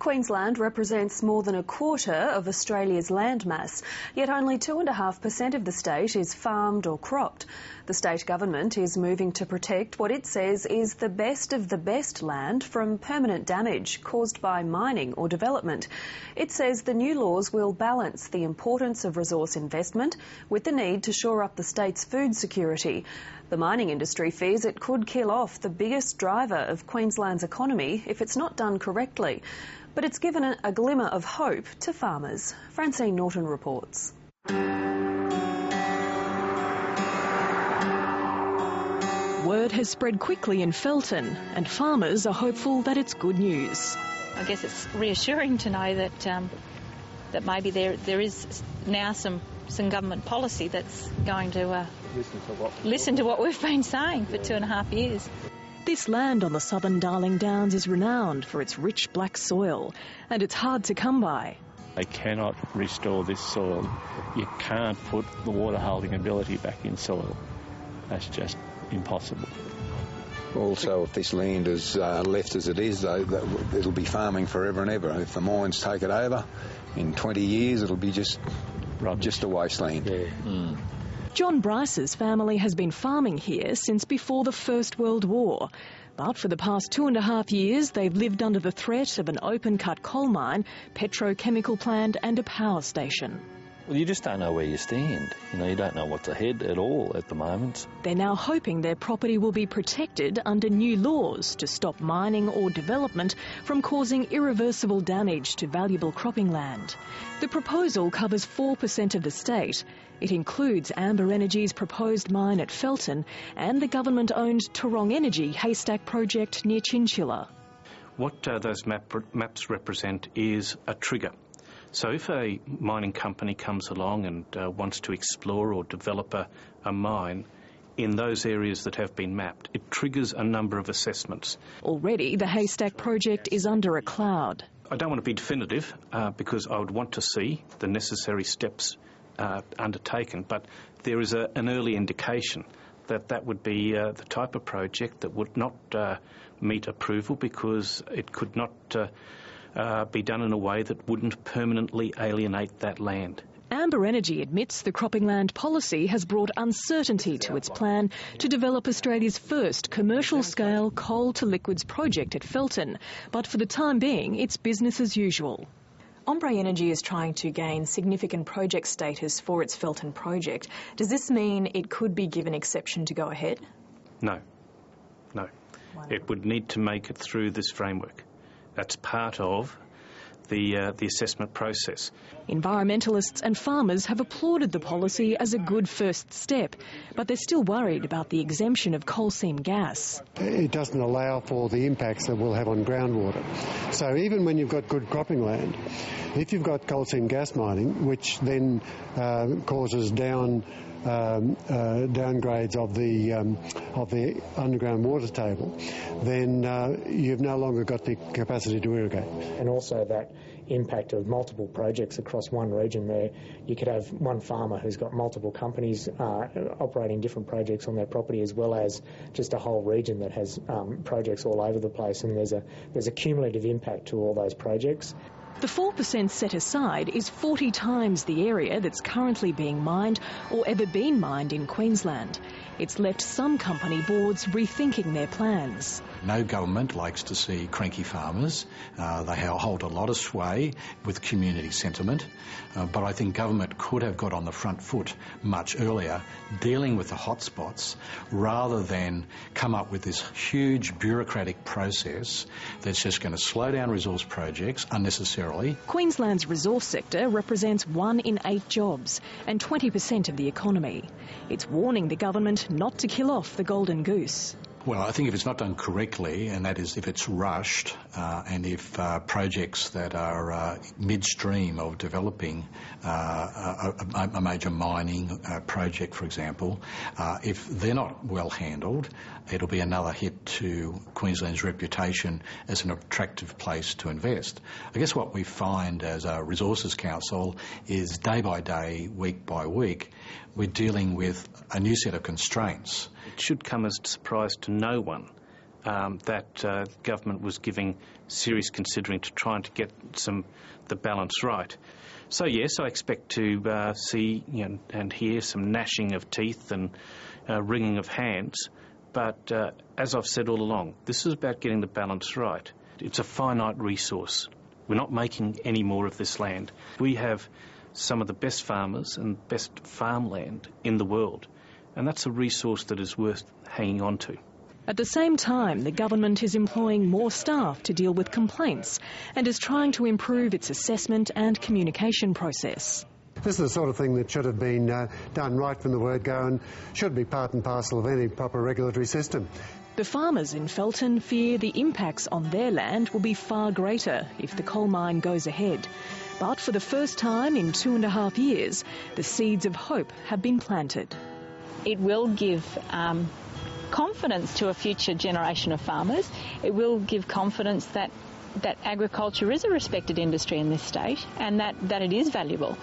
Queensland represents more than a quarter of Australia's landmass, yet only 2.5% of the state is farmed or cropped. The state government is moving to protect what it says is the best of the best land from permanent damage caused by mining or development. It says the new laws will balance the importance of resource investment with the need to shore up the state's food security. The mining industry fears it could kill off the biggest driver of Queensland's economy if it's not done correctly. But it's given a glimmer of hope to farmers. Francene Norton reports. Word has spread quickly in Felton, and farmers are hopeful that it's good news. I guess it's reassuring to know that that maybe there is now some government policy that's going to listen to what we've been saying for 2.5 years. This land on the southern Darling Downs is renowned for its rich black soil, and it's hard to come by. They cannot restore this soil. You can't put the water holding ability back in soil. That's just impossible. Also, if this land is left as it is, though, it'll be farming forever and ever. If the mines take it over, in 20 years it'll be just a wasteland. Yeah. John Bryce's family has been farming here since before the First World War. But for the past 2.5 years, they've lived under the threat of an open-cut coal mine, petrochemical plant and a power station. Well, you just don't know where you stand. You don't know what's ahead at all at the moment. They're now hoping their property will be protected under new laws to stop mining or development from causing irreversible damage to valuable cropping land. The proposal covers 4% of the state. It includes Amber Energy's proposed mine at Felton and the government-owned Tarong Energy haystack project near Chinchilla. What those maps represent is a trigger. So if a mining company comes along and wants to explore or develop a mine in those areas that have been mapped, it triggers a number of assessments. Already the haystack project is under a cloud. I don't want to be definitive because I would want to see the necessary steps undertaken, but there is an early indication that would be the type of project that would not meet approval because it could not be done in a way that wouldn't permanently alienate that land. Amber Energy admits the cropping land policy has brought uncertainty to its plan to develop Australia's first commercial-scale coal-to-liquids project at Felton, but for the time being, it's business as usual. Amber Energy is trying to gain significant project status for its Felton project. Does this mean it could be given exception to go ahead? No. It would need to make it through this framework. That's part of the assessment process. Environmentalists and farmers have applauded the policy as a good first step, but they're still worried about the exemption of coal seam gas. It doesn't allow for the impacts that we'll have on groundwater. So even when you've got good cropping land, if you've got coal seam gas mining, which then causes downgrades of the underground water table, then you've no longer got the capacity to irrigate. And also that impact of multiple projects across one region there. You could have one farmer who's got multiple companies operating different projects on their property, as well as just a whole region that has projects all over the place, and there's a cumulative impact to all those projects. The 4% set aside is 40 times the area that's currently being mined or ever been mined in Queensland. It's left some company boards rethinking their plans. No government likes to see cranky farmers. They hold a lot of sway with community sentiment. But I think government could have got on the front foot much earlier, dealing with the hotspots, rather than come up with this huge bureaucratic process that's just going to slow down resource projects unnecessarily. Queensland's resource sector represents 1 in 8 jobs and 20% of the economy. It's warning the government not to kill off the golden goose. Well, I think if it's not done correctly, and that is if it's rushed, and if projects that are midstream of developing a major mining project, for example, if they're not well handled, it'll be another hit to Queensland's reputation as an attractive place to invest. I guess what we find as a Resources Council is day by day, week by week, we're dealing with a new set of constraints. It should come as a surprise to no one that government was giving serious considering to trying to get the balance right. So yes, I expect to see and hear some gnashing of teeth and wringing of hands. But as I've said all along, this is about getting the balance right. It's a finite resource. We're not making any more of this land. We have some of the best farmers and best farmland in the world, and that's a resource that is worth hanging on to. At the same time, the government is employing more staff to deal with complaints and is trying to improve its assessment and communication process. This is the sort of thing that should have been done right from the word go and should be part and parcel of any proper regulatory system. The farmers in Felton fear the impacts on their land will be far greater if the coal mine goes ahead. But for the first time in 2.5 years, the seeds of hope have been planted. It will give confidence to a future generation of farmers. It will give confidence that agriculture is a respected industry in this state and that it is valuable.